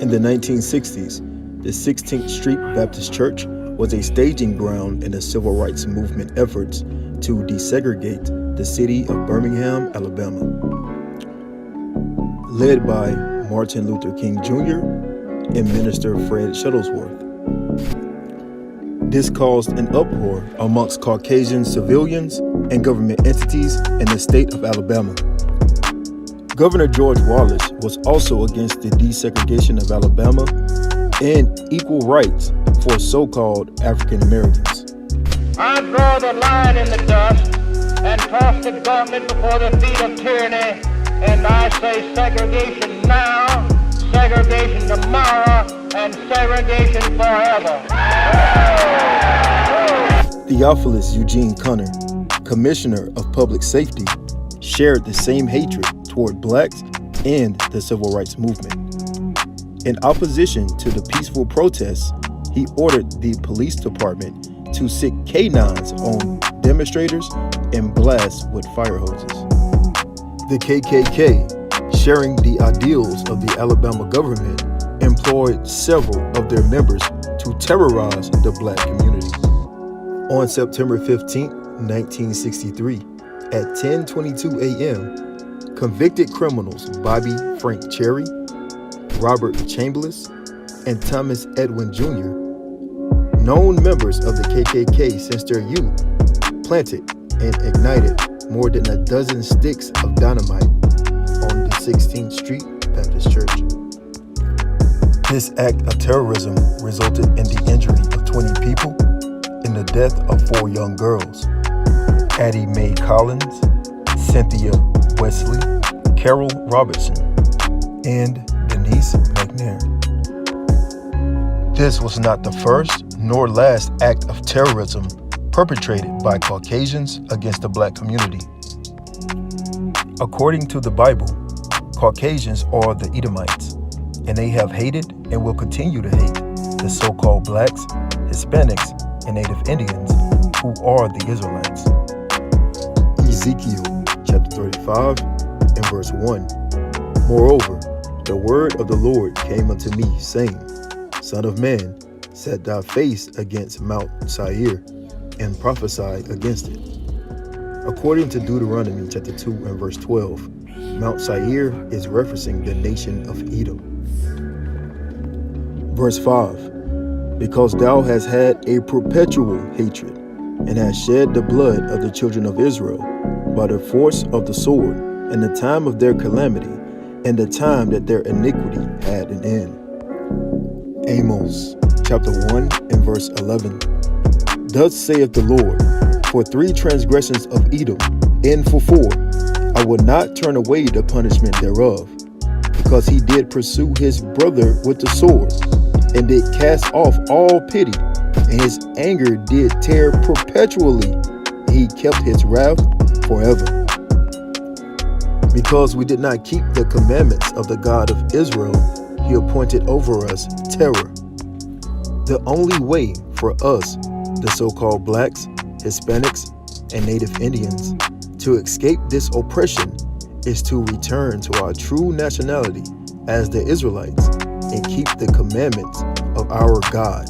In the 1960s, the 16th Street Baptist Church was a staging ground in the civil rights movement efforts to desegregate the city of Birmingham, Alabama. Led by Martin Luther King Jr. and Minister Fred Shuttlesworth. This caused an uproar amongst Caucasian civilians and government entities in the state of Alabama. Governor George Wallace was also against the desegregation of Alabama and equal rights for so-called African Americans. I draw the line in the dust and toss the gauntlet before the feet of tyranny, and I say segregation now, segregation tomorrow, and segregation forever. Theophilus Eugene Connor, Commissioner of Public Safety, shared the same hatred toward blacks and the civil rights movement. In opposition to the peaceful protests, he ordered the police department to sic canines on demonstrators and blast with fire hoses. The KKK, sharing the ideals of the Alabama government, employed several of their members to terrorize the black community. On September 15, 1963, at 10:22 a.m., convicted criminals Bobby Frank Cherry, Robert Chambliss, and Thomas Edwin Jr., known members of the KKK since their youth, planted and ignited more than a dozen sticks of dynamite on the 16th Street Baptist Church. This act of terrorism resulted in the injury of 20 people and the death of 4 young girls: Addie Mae Collins, Cynthia Wesley, Carol Robertson, and Denise McNair. This was not the first nor last act of terrorism perpetrated by Caucasians against the black community. According to the Bible, Caucasians are the Edomites, and they have hated and will continue to hate the so-called blacks, Hispanics, and Native Indians, who are the Israelites. Ezekiel chapter 35 and verse 1. Moreover, the word of the Lord came unto me, saying, Son of man, set thy face against Mount Seir, and prophesy against it. According to Deuteronomy chapter 2 and verse 12, Mount Seir is referencing the nation of Edom. Verse 5, because thou hast had a perpetual hatred, and hast shed the blood of the children of Israel by the force of the sword, in the time of their calamity, and the time that their iniquity had an end. Amos chapter 1 and verse 11. Thus saith the Lord, for 3 transgressions of Edom, and for 4, I will not turn away the punishment thereof, because he did pursue his brother with the sword, and did cast off all pity, and his anger did tear perpetually, and he kept his wrath forever. Because we did not keep the commandments of the God of Israel, he appointed over us terror. The only way for us, the so-called blacks, Hispanics, and Native Indians, to escape this oppression is to return to our true nationality as the Israelites and keep the commandments of our God.